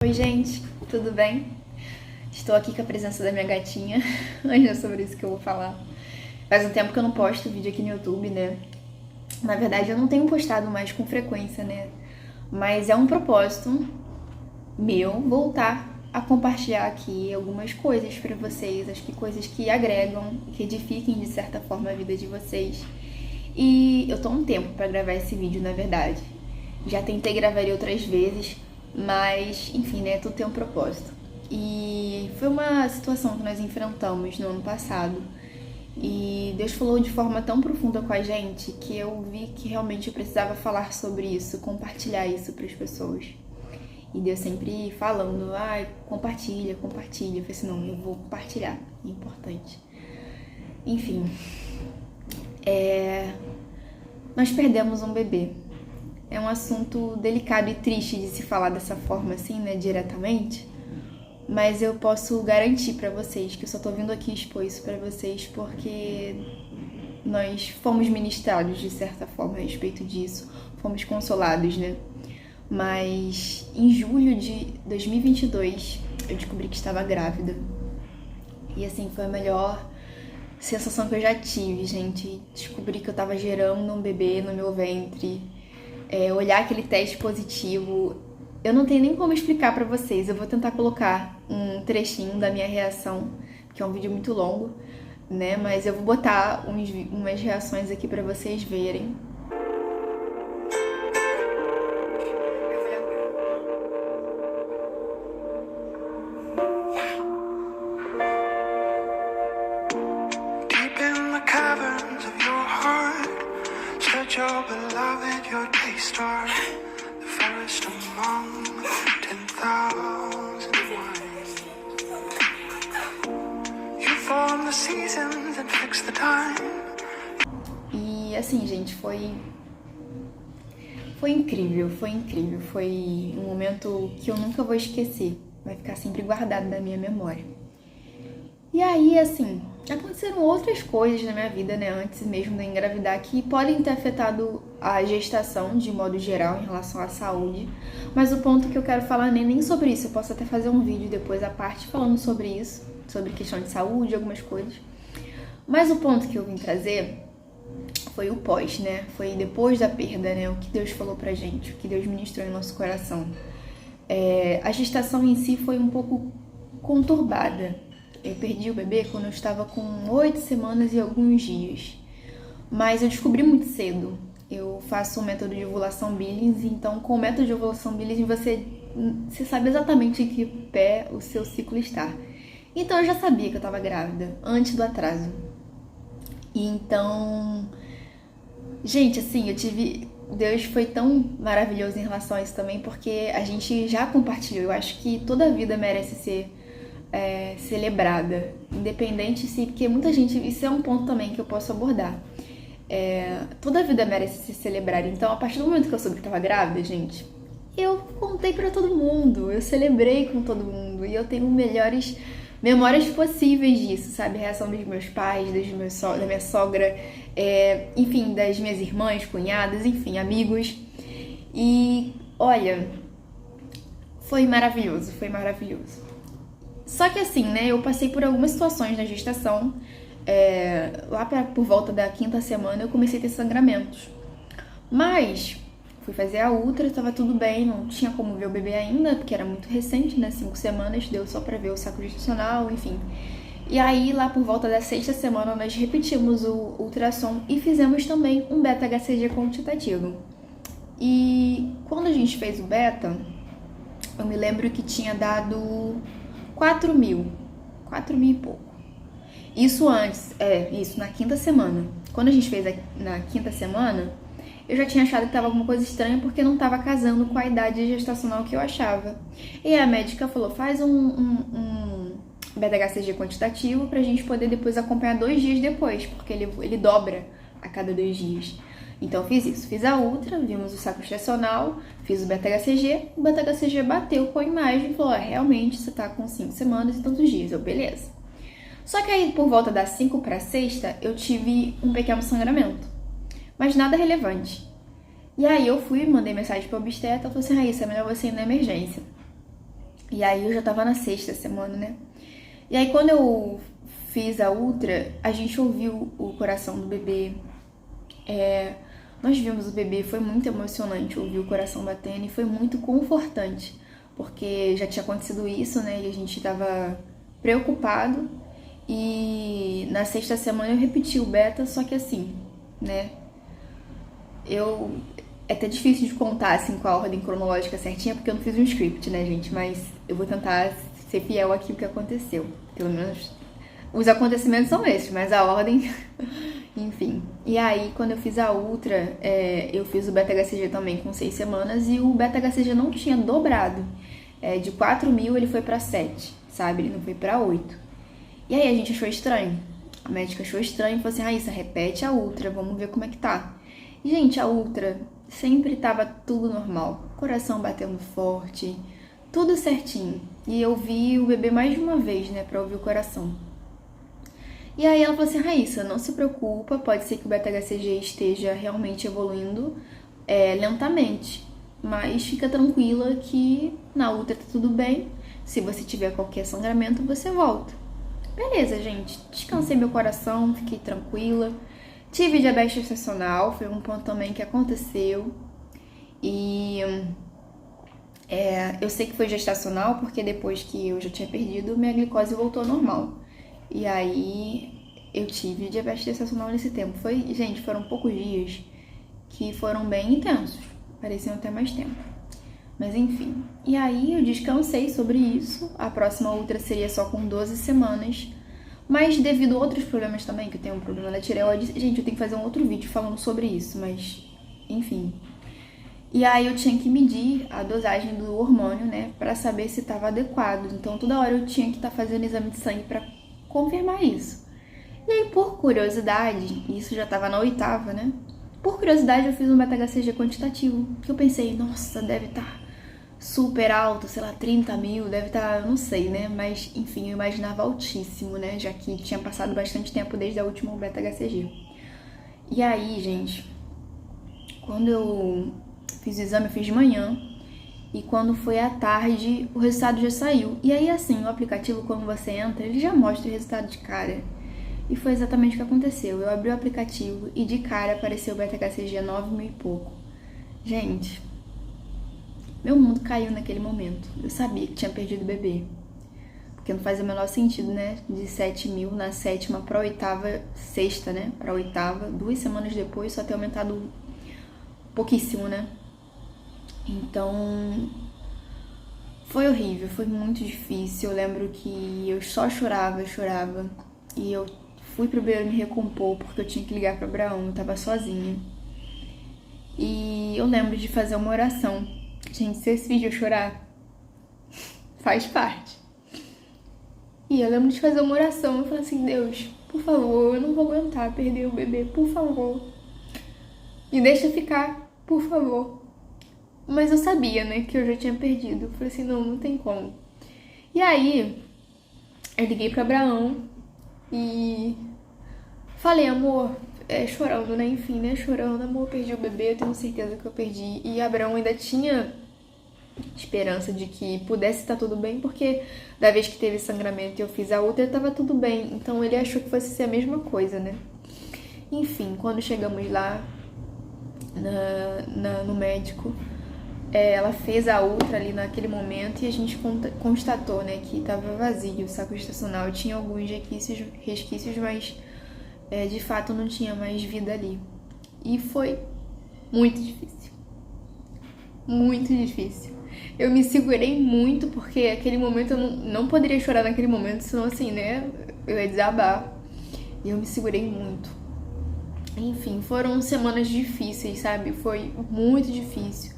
Oi gente, tudo bem? Estou aqui com a presença da minha gatinha. Hoje é sobre isso que eu vou falar. Faz um tempo que eu não posto vídeo aqui no YouTube, né? Na verdade eu não tenho postado mais com frequência, né? Mas é um propósito meu voltar a compartilhar aqui algumas coisas pra vocês. Acho que coisas que agregam, que edifiquem de certa forma a vida de vocês. E eu tô um tempo pra gravar esse vídeo, na verdade. Já tentei gravar ele outras vezes, mas, enfim, né, tudo tem um propósito. E foi uma situação que nós enfrentamos no ano passado. E Deus falou de forma tão profunda com a gente que eu vi que realmente eu precisava falar sobre isso, compartilhar isso para as pessoas. E Deus sempre falando, compartilha, compartilha. Eu falei assim, não, eu vou compartilhar, é importante. Enfim, nós perdemos um bebê. É um assunto delicado e triste de se falar dessa forma assim, né, diretamente. Mas eu posso garantir pra vocês que eu só tô vindo aqui expor isso pra vocês porque nós fomos ministrados de certa forma a respeito disso, fomos consolados, né? Mas em julho de 2022 eu descobri que estava grávida. E assim, foi a melhor sensação que eu já tive, gente. Descobri que eu tava gerando um bebê no meu ventre. Olhar aquele teste positivo, eu não tenho nem como explicar pra vocês. Eu vou tentar colocar um trechinho da minha reação, que é um vídeo muito longo, né? Mas eu vou botar umas reações aqui pra vocês verem. Deep in the caverns of your heart, search your beloved, your taste art, the fairest among 10,000 wines. You form the seasons and fix the time. E assim, gente, foi incrível, foi um momento que eu nunca vou esquecer, vai ficar sempre guardado na minha memória. E aí, assim, aconteceram outras coisas na minha vida, né, antes mesmo de eu engravidar, que podem ter afetado a gestação de modo geral em relação à saúde, mas o ponto que eu quero falar nem sobre isso, eu posso até fazer um vídeo depois à parte falando sobre isso, sobre questão de saúde, algumas coisas. Mas o ponto que eu vim trazer foi o pós, né, foi depois da perda, né, o que Deus falou pra gente, o que Deus ministrou em nosso coração. A gestação em si foi um pouco conturbada. Eu perdi o bebê quando eu estava com 8 semanas e alguns dias. Mas eu descobri muito cedo. Eu faço o método de ovulação Billings, então com o método de ovulação Billings você sabe exatamente em que pé o seu ciclo está. Então eu já sabia que eu estava grávida, antes do atraso. E então, gente, assim, Deus foi tão maravilhoso em relação a isso também, porque a gente já compartilhou. Eu acho que toda a vida merece ser celebrada, independente se, porque muita gente, isso é um ponto também que eu posso abordar. Toda a vida merece ser celebrada. Então, a partir do momento que eu soube que estava grávida, gente, eu contei pra todo mundo, eu celebrei com todo mundo e eu tenho melhores memórias possíveis disso, sabe? A reação dos meus pais, da minha sogra, enfim, das minhas irmãs, cunhadas, enfim, amigos. E olha, foi maravilhoso, foi maravilhoso. Só que assim, né, eu passei por algumas situações na gestação, lá por volta da 5ª semana eu comecei a ter sangramentos. Mas fui fazer a ultra, tava tudo bem, não tinha como ver o bebê ainda, porque era muito recente, né, 5 semanas, deu só pra ver o saco gestacional, enfim. E aí, lá por volta da 6ª semana, nós repetimos o ultrassom e fizemos também um beta-HCG quantitativo. E quando a gente fez o beta, eu me lembro que tinha dado 4.000 e pouco. Isso antes, isso na 5ª semana. Quando a gente fez na 5ª semana, eu já tinha achado que tava alguma coisa estranha porque não tava casando com a idade gestacional que eu achava. E a médica falou, faz um beta-HCG quantitativo pra gente poder depois acompanhar 2 dias depois, porque ele dobra a cada 2 dias. Então eu fiz isso, fiz a ultra, vimos o saco gestacional, fiz o beta-HCG bateu com a imagem e falou, realmente você tá com 5 semanas e tantos dias, beleza. Só que aí por volta das 5 pra 6ª eu tive um pequeno sangramento, mas nada relevante. E aí eu fui, mandei mensagem pra obstetra, ela falou assim, Raíssa, é melhor você ir na emergência. E aí eu já tava na 6ª semana, né? E aí quando eu fiz a ultra, a gente ouviu o coração do bebê. Nós vimos o bebê, foi muito emocionante ouvir o coração batendo e foi muito confortante, porque já tinha acontecido isso, né? E a gente tava preocupado. E na 6ª semana eu repeti o beta, só que assim, né? É até difícil de contar assim com a ordem cronológica certinha, porque eu não fiz um script, né, gente? Mas eu vou tentar ser fiel aqui ao que aconteceu. Pelo menos os acontecimentos são esses, mas a ordem, enfim. E aí, quando eu fiz a ultra, eu fiz o beta-HCG também com 6 semanas e o beta-HCG não tinha dobrado. De 4.000 ele foi pra 7, sabe? Ele não foi pra 8. E aí a gente achou estranho. A médica achou estranho e falou assim, Raíssa, repete a ultra, vamos ver como é que tá. E, gente, a ultra sempre tava tudo normal. Coração batendo forte, tudo certinho. E eu vi o bebê mais de uma vez, né, pra ouvir o coração. E aí ela falou assim, Raíssa, não se preocupa, pode ser que o beta-HCG esteja realmente evoluindo lentamente. Mas fica tranquila que na ultra tá tudo bem. Se você tiver qualquer sangramento, você volta. Beleza, gente. Descansei meu coração, fiquei tranquila. Tive diabetes gestacional, foi um ponto também que aconteceu. E eu sei que foi gestacional porque depois que eu já tinha perdido, minha glicose voltou ao normal. E aí eu tive diabetes gestacional nesse tempo. Gente, foram poucos dias que foram bem intensos. Pareciam até mais tempo. Mas enfim. E aí eu descansei sobre isso. A próxima ultra seria só com 12 semanas. Mas devido a outros problemas também, que eu tenho um problema na tireoide, gente, eu tenho que fazer um outro vídeo falando sobre isso, mas enfim. E aí eu tinha que medir a dosagem do hormônio, né, pra saber se estava adequado. Então toda hora eu tinha que estar fazendo exame de sangue pra confirmar isso. E aí, por curiosidade, isso já tava na 8ª, né? Por curiosidade, eu fiz um beta-HCG quantitativo, que eu pensei, nossa, deve estar super alto, sei lá, 30.000, deve estar, não sei, né? Mas, enfim, eu imaginava altíssimo, né? Já que tinha passado bastante tempo desde a última beta-HCG. E aí, gente, quando eu fiz o exame, eu fiz de manhã, e quando foi à tarde, o resultado já saiu. E aí, assim, o aplicativo, quando você entra, ele já mostra o resultado de cara. E foi exatamente o que aconteceu. Eu abri o aplicativo e de cara apareceu o beta-HCG 9.000 e pouco. Gente, meu mundo caiu naquele momento. Eu sabia que tinha perdido o bebê. Porque não fazia o menor sentido, né? De 7.000 na 7ª pra 8ª, 6ª, né? Pra 8ª, 2 semanas depois, só ter aumentado pouquíssimo, né? Então, foi horrível, foi muito difícil. Eu lembro que eu só chorava. E eu fui pro banheiro me recompor, porque eu tinha que ligar pra Abraão, eu tava sozinha. E eu lembro de fazer uma oração. Gente, se esse vídeo eu chorar, faz parte. E eu lembro de fazer uma oração, eu falei assim, Deus, por favor, eu não vou aguentar perder o bebê, por favor. Me deixa ficar, por favor. Mas eu sabia, né, que eu já tinha perdido. Eu falei assim, não tem como. E aí, eu liguei pra Abraão e falei, amor, chorando, né, enfim, né, chorando, amor, perdi o bebê, eu tenho certeza que eu perdi. E Abraão ainda tinha esperança de que pudesse estar tudo bem, porque da vez que teve sangramento e eu fiz a outra, tava tudo bem. Então ele achou que fosse ser a mesma coisa, né. Enfim, quando chegamos lá no médico, ela fez a ultra ali naquele momento e a gente constatou, né, que tava vazio o saco gestacional. Tinha alguns resquícios, mas de fato não tinha mais vida ali. E foi muito difícil. Muito difícil. Eu me segurei muito, porque aquele momento eu não poderia chorar naquele momento, senão assim, né, eu ia desabar. E eu me segurei muito. Enfim, foram semanas difíceis, sabe? Foi muito difícil.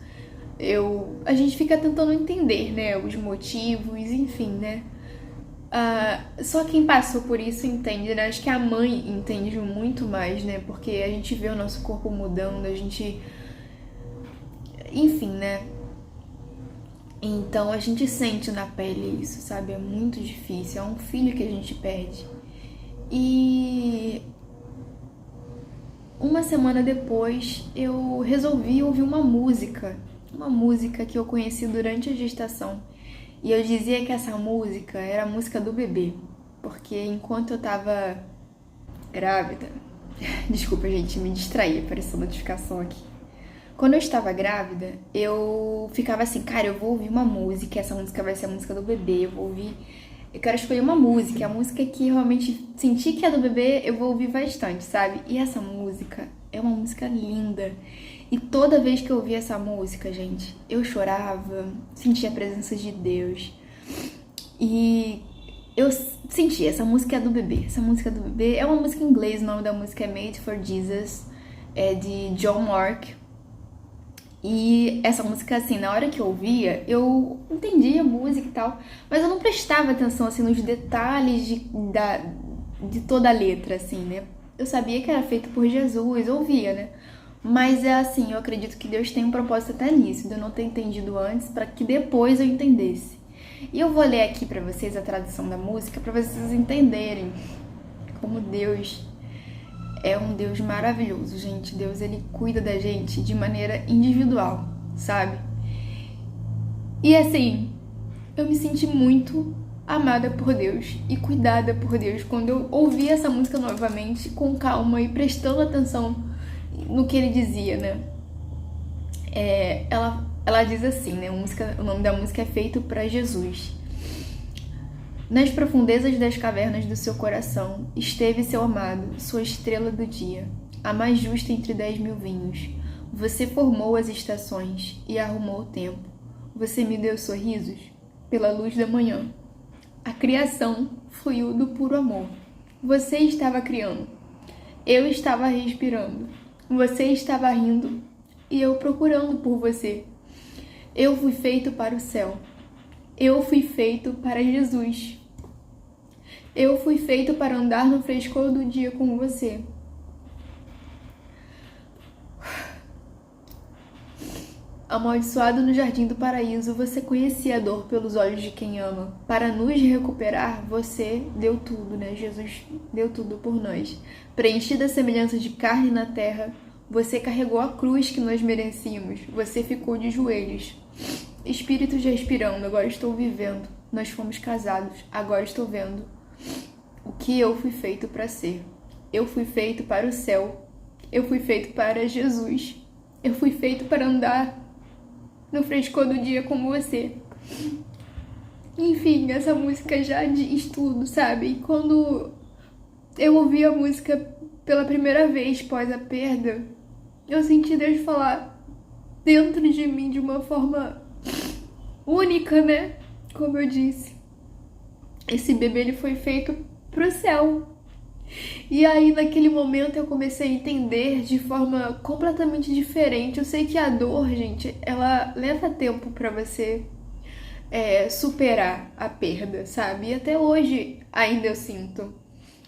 A gente fica tentando entender, né, os motivos, enfim, né. Só quem passou por isso entende, né? Acho que a mãe entende muito mais, né? Porque a gente vê o nosso corpo mudando, a gente... Enfim, né? Então a gente sente na pele isso, sabe? É muito difícil, é um filho que a gente perde. E... uma semana depois, eu resolvi ouvir uma música que eu conheci durante a gestação. E eu dizia que essa música era a música do bebê, porque enquanto eu tava grávida... Desculpa, gente, me distraí, apareceu notificação aqui. Quando eu estava grávida, eu ficava assim, cara, eu vou ouvir uma música, essa música vai ser a música do bebê, eu quero escolher uma música, a música que realmente senti que é do bebê, eu vou ouvir bastante, sabe? E essa música é uma música linda. E toda vez que eu ouvia essa música, gente, eu chorava, sentia a presença de Deus. E eu senti, essa música é do bebê. Essa música é do bebê é uma música em inglês, o nome da música é Made for Jesus, é de John Mark. E essa música, assim, na hora que eu ouvia, eu entendia a música e tal, mas eu não prestava atenção, assim, nos detalhes de toda a letra, assim, né? Eu sabia que era feito por Jesus, eu ouvia, né? Mas é assim, eu acredito que Deus tem um propósito até nisso, de eu não ter entendido antes, para que depois eu entendesse. E eu vou ler aqui pra vocês a tradução da música, pra vocês entenderem como Deus é um Deus maravilhoso, gente. Deus, ele cuida da gente de maneira individual, sabe? E assim, eu me senti muito amada por Deus e cuidada por Deus quando eu ouvi essa música novamente com calma e prestando atenção no que ele dizia, né? Ela diz assim, né? O nome da música é Feito pra Jesus. Nas profundezas das cavernas do seu coração esteve seu amado, sua estrela do dia, a mais justa entre 10.000 vinhos. Você formou as estações e arrumou o tempo. Você me deu sorrisos pela luz da manhã. A criação fluiu do puro amor. Você estava criando. Eu estava respirando. Você estava rindo e eu procurando por você. Eu fui feito para o céu. Eu fui feito para Jesus. Eu fui feito para andar no frescor do dia com você. Amaldiçoado no jardim do paraíso, você conhecia a dor pelos olhos de quem ama. Para nos recuperar, você deu tudo, né? Jesus deu tudo por nós. Preenchida a semelhança de carne na terra, você carregou a cruz que nós merecíamos. Você ficou de joelhos. Espíritos respirando, agora estou vivendo. Nós fomos casados, agora estou vendo o que eu fui feito para ser. Eu fui feito para o céu. Eu fui feito para Jesus. Eu fui feito para andar no frescor do dia como você. Enfim, essa música já diz tudo, sabe? E quando eu ouvi a música pela primeira vez pós a perda, eu senti Deus falar dentro de mim de uma forma única, né? Como eu disse. Esse bebê, ele foi feito pro céu. E aí, naquele momento, eu comecei a entender de forma completamente diferente. Eu sei que a dor, gente, ela leva tempo pra você superar a perda, sabe? E até hoje ainda eu sinto.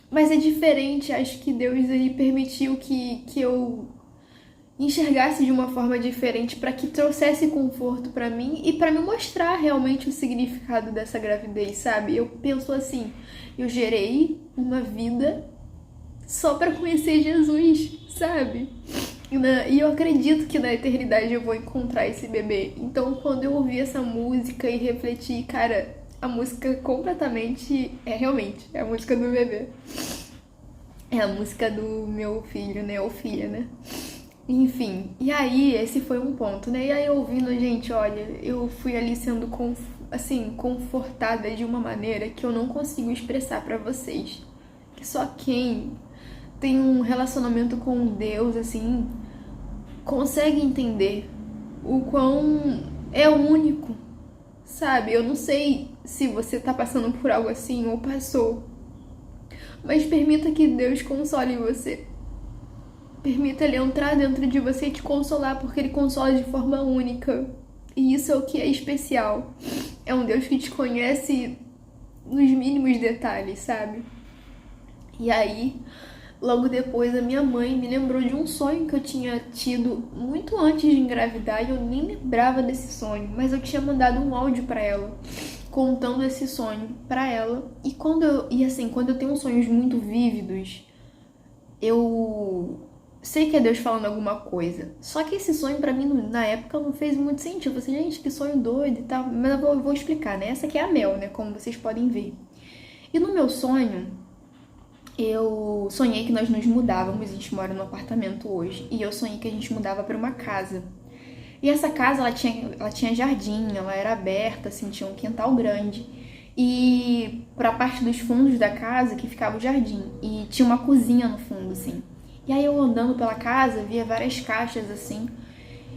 Mas é diferente, acho que Deus, ele permitiu que eu enxergasse de uma forma diferente para que trouxesse conforto para mim e para me mostrar realmente o significado dessa gravidez, sabe? Eu penso assim, eu gerei uma vida só para conhecer Jesus, sabe? E eu acredito que na eternidade eu vou encontrar esse bebê. Então, quando eu ouvi essa música e refleti, cara, a música completamente realmente é a música do bebê. É a música do meu filho, né? Ou filha, né? Enfim, e aí esse foi um ponto, né? E aí ouvindo, gente, olha, eu fui ali sendo confortada de uma maneira que eu não consigo expressar pra vocês. Que só quem tem um relacionamento com Deus, assim, consegue entender o quão é único, sabe? Eu não sei se você tá passando por algo assim ou passou, mas permita que Deus console você. Permita ele entrar dentro de você e te consolar, porque ele consola de forma única. E isso é o que é especial. É um Deus que te conhece nos mínimos detalhes, sabe? E aí, logo depois, a minha mãe me lembrou de um sonho que eu tinha tido muito antes de engravidar e eu nem lembrava desse sonho, mas eu tinha mandado um áudio pra ela, contando esse sonho pra ela. E quando eu tenho sonhos muito vívidos, eu sei que é Deus falando alguma coisa. Só que esse sonho pra mim na época não fez muito sentido. Eu falei, gente, que sonho doido e tal. Mas eu vou explicar, né? Essa aqui é a Mel, né? Como vocês podem ver. E no meu sonho, eu sonhei que nós nos mudávamos. A gente mora num apartamento hoje. E eu sonhei que a gente mudava pra uma casa. E essa casa, ela tinha jardim, ela era aberta, assim, tinha um quintal grande. E pra parte dos fundos da casa que ficava o jardim. E tinha uma cozinha no fundo, assim. E aí eu andando pela casa, via várias caixas, assim.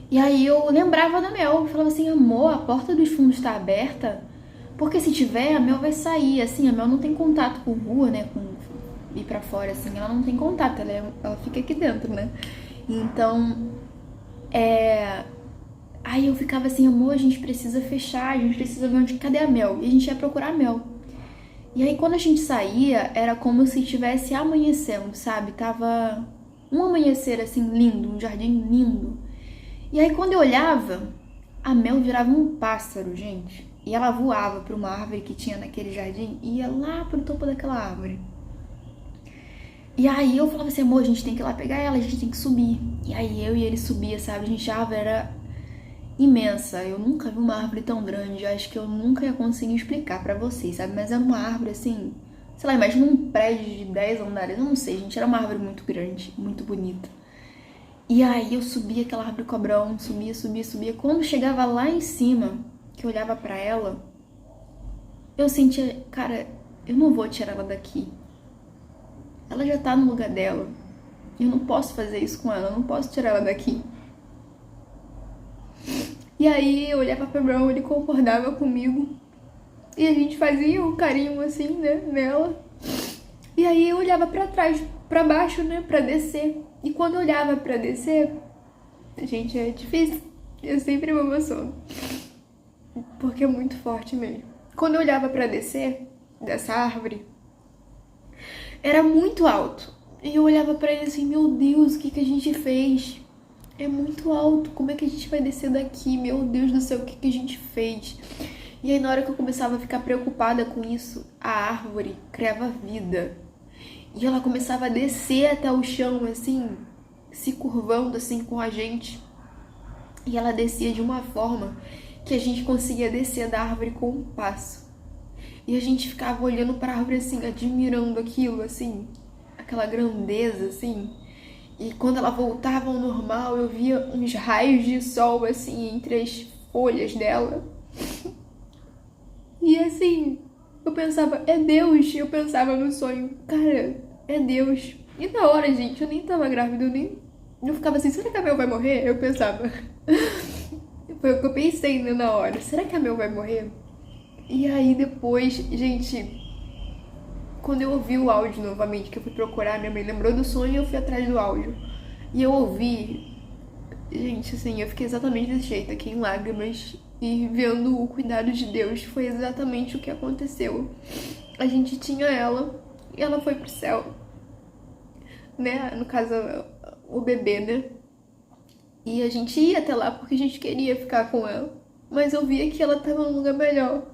E aí eu lembrava da Mel. Eu falava assim, amor, a porta dos fundos tá aberta? Porque se tiver, a Mel vai sair. Assim, a Mel não tem contato com rua, né? Com ir pra fora, assim. Ela não tem contato, ela fica aqui dentro, né? Então, aí eu ficava assim, amor, a gente precisa fechar, a gente precisa ver cadê a Mel? E a gente ia procurar a Mel. E aí quando a gente saía, era como se estivesse amanhecendo, sabe? Tava um amanhecer assim lindo, um jardim lindo. E aí quando eu olhava, a Mel virava um pássaro, gente. E ela voava para uma árvore que tinha naquele jardim e ia lá pro topo daquela árvore. E aí eu falava assim, amor, a gente tem que ir lá pegar ela, a gente tem que subir. E aí eu e ele subia, sabe? A árvore era imensa. Eu nunca vi uma árvore tão grande. Eu acho que eu nunca ia conseguir explicar pra vocês, sabe? Mas era uma árvore assim, sei lá, imagina um prédio de 10 andares. Eu não sei, gente. Era uma árvore muito grande, muito bonita. E aí eu subia aquela árvore cobrão, subia. Quando chegava lá em cima, que eu olhava pra ela, eu sentia, cara, eu não vou tirar ela daqui. Ela já tá no lugar dela. Eu não posso fazer isso com ela, eu não posso tirar ela daqui. E aí eu olhava pra Brown, ele concordava comigo. E a gente fazia um carinho assim, né, nela. E aí eu olhava pra trás, pra baixo, né, pra descer. E quando eu olhava pra descer, gente, é difícil. Eu sempre me emociono. Porque é muito forte mesmo. Quando eu olhava pra descer dessa árvore, era muito alto. E eu olhava pra ele assim, meu Deus, o que a gente fez? É muito alto, como é que a gente vai descer daqui? Meu Deus do céu, o que a gente fez? E aí na hora que eu começava a ficar preocupada com isso, a árvore criava vida. E ela começava a descer até o chão, assim, se curvando assim com a gente. E ela descia de uma forma que a gente conseguia descer da árvore com um passo. E a gente ficava olhando para a árvore assim, admirando aquilo, assim, aquela grandeza, assim. E quando ela voltava ao normal, eu via uns raios de sol, assim, entre as folhas dela. E assim, eu pensava, é Deus. Eu pensava no sonho, cara, é Deus. E na hora, gente, eu nem tava grávida, eu ficava assim, será que a Mel vai morrer? Eu pensava. Foi o que eu pensei, né, na hora. Será que a Mel vai morrer? E aí depois, gente, quando eu ouvi o áudio novamente, que eu fui procurar, minha mãe lembrou do sonho e eu fui atrás do áudio. E eu ouvi, gente, assim, eu fiquei exatamente desse jeito, aqui em lágrimas. E vendo o cuidado de Deus, foi exatamente o que aconteceu. A gente tinha ela e ela foi pro céu, né? No caso, o bebê, né? E a gente ia até lá porque a gente queria ficar com ela. Mas eu via que ela tava num lugar melhor.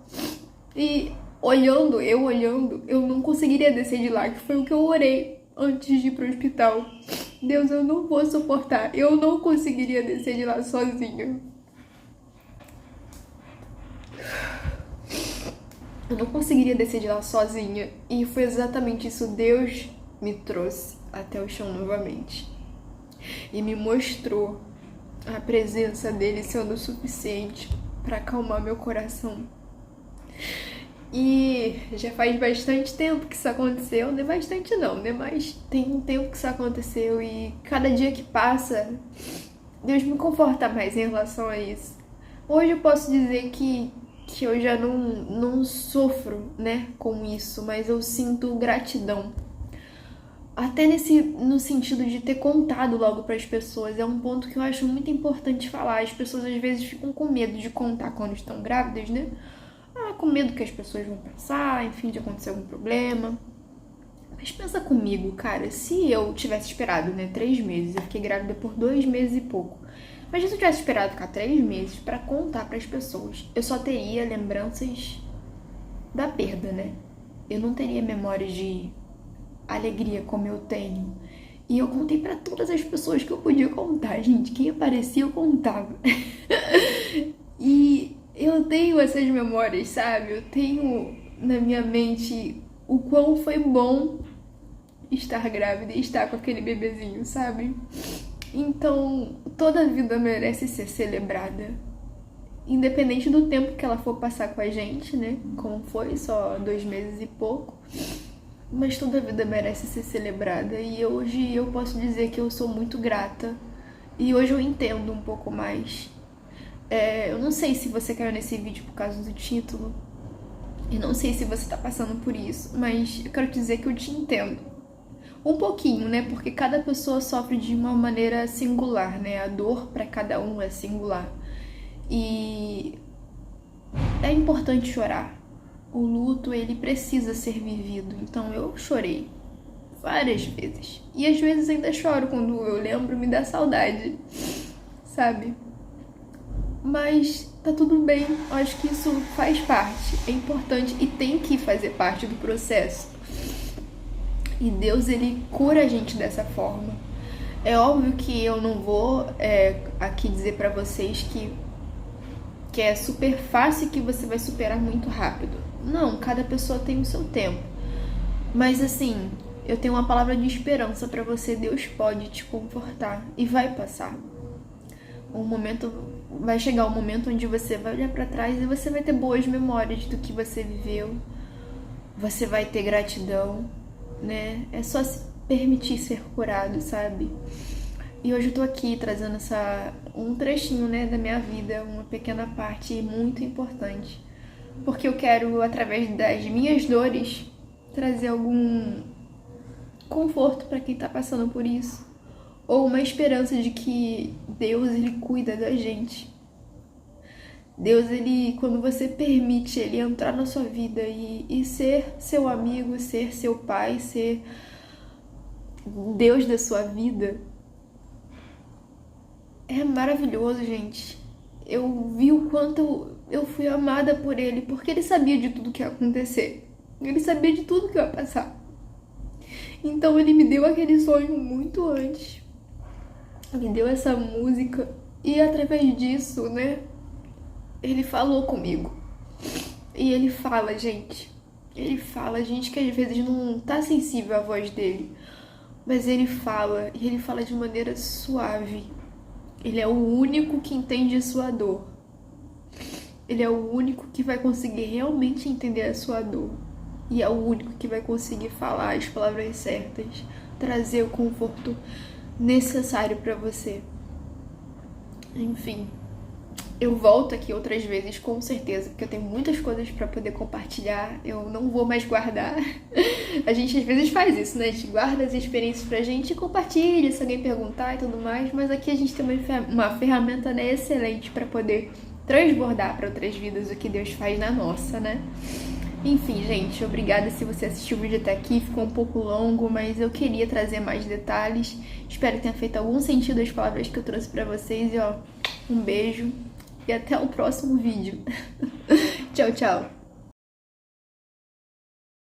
E olhando, eu não conseguiria descer de lá, que foi o que eu orei antes de ir pro hospital. Deus, eu não vou suportar. Eu não conseguiria descer de lá sozinha. Eu não conseguiria descer de lá sozinha. E foi exatamente isso. Deus me trouxe até o chão novamente. E me mostrou a presença dele sendo suficiente para acalmar meu coração. E já faz bastante tempo que isso aconteceu, não é bastante não, né? Mas tem um tempo que isso aconteceu e cada dia que passa, Deus me conforta mais em relação a isso. Hoje eu posso dizer que eu já não sofro, né, com isso, mas eu sinto gratidão. Até no sentido de ter contado logo para as pessoas, é um ponto que eu acho muito importante falar. As pessoas às vezes ficam com medo de contar quando estão grávidas, né? Com medo que as pessoas vão pensar, enfim, de acontecer algum problema. Mas pensa comigo, cara, se eu tivesse esperado, né, 3 meses, eu fiquei grávida por 2 meses e pouco. Mas se eu tivesse esperado ficar 3 meses para contar para as pessoas, eu só teria lembranças da perda, né? Eu não teria memórias de alegria como eu tenho. E eu contei pra todas as pessoas que eu podia contar, gente. Quem aparecia, eu contava. E eu tenho essas memórias, sabe? Eu tenho na minha mente o quão foi bom estar grávida e estar com aquele bebezinho, sabe? Então, toda vida merece ser celebrada. Independente do tempo que ela for passar com a gente, né? Como foi, só 2 meses e pouco. Mas toda vida merece ser celebrada. E hoje eu posso dizer que eu sou muito grata. E hoje eu entendo um pouco mais. Eu não sei se você caiu nesse vídeo por causa do título. E não sei se você tá passando por isso. Mas eu quero dizer que eu te entendo. Um pouquinho, né? Porque cada pessoa sofre de uma maneira singular, né? A dor pra cada um é singular. E é importante chorar. O luto, ele precisa ser vivido. Então eu chorei várias vezes. E às vezes ainda choro quando eu lembro, me dá saudade, sabe? Mas tá tudo bem. Eu acho que isso faz parte. É importante e tem que fazer parte do processo. E Deus, ele cura a gente dessa forma. É óbvio que eu não vou aqui dizer pra vocês que é super fácil e que você vai superar muito rápido. Não, cada pessoa tem o seu tempo. Mas assim, eu tenho uma palavra de esperança pra você. Deus pode te confortar e vai passar. Vai chegar um momento onde você vai olhar pra trás e você vai ter boas memórias do que você viveu. Você vai ter gratidão, né? É só se permitir ser curado, sabe? E hoje eu tô aqui trazendo um trechinho, né, da minha vida, uma pequena parte muito importante. Porque eu quero, através das minhas dores, trazer algum conforto pra quem tá passando por isso. Ou uma esperança de que Deus, ele cuida da gente. Deus, ele, quando você permite ele entrar na sua vida e ser seu amigo, ser seu pai, ser Deus da sua vida, é maravilhoso, gente. Eu vi o quanto eu fui amada por ele, porque ele sabia de tudo que ia acontecer. Ele sabia de tudo que ia passar. Então ele me deu aquele sonho muito antes. Me deu essa música. E através disso, né, ele falou comigo. E ele fala, gente. Ele fala, gente, que às vezes não tá sensível à voz dele. Mas ele fala, e ele fala de maneira suave. Ele é o único que entende a sua dor. Ele é o único que vai conseguir realmente entender a sua dor. E é o único que vai conseguir falar as palavras certas, trazer o conforto necessário pra você. Enfim, eu volto aqui outras vezes, com certeza, porque eu tenho muitas coisas pra poder compartilhar. Eu não vou mais guardar. A gente às vezes faz isso, né? A gente guarda as experiências pra gente e compartilha se alguém perguntar e tudo mais. Mas aqui a gente tem uma ferramenta, né, excelente pra poder transbordar pra outras vidas o que Deus faz na nossa, né? Enfim, gente, obrigada se você assistiu o vídeo até aqui. Ficou um pouco longo, mas eu queria trazer mais detalhes. Espero que tenha feito algum sentido as palavras que eu trouxe pra vocês. E ó, um beijo e até o próximo vídeo. Tchau, tchau.